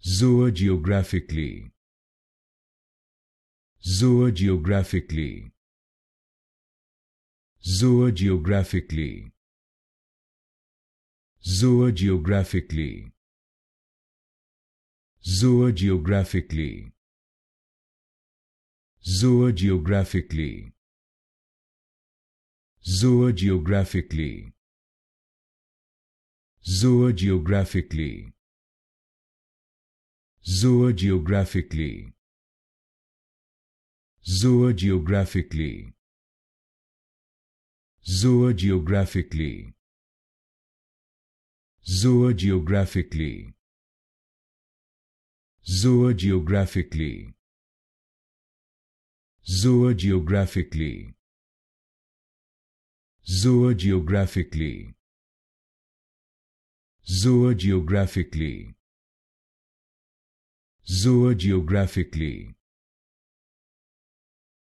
Zoogeographically. Zoogeographically. Zoogeographically. Zoogeographically. Zoogeographically. Zoogeographically. Zoogeographically. Zoogeographically. Zoogeographically. Zoogeographically. Zoogeographically. Zoogeographically. Zoogeographically. Zoogeographically. Zoogeographically. Zoogeographically. Zoogeographically.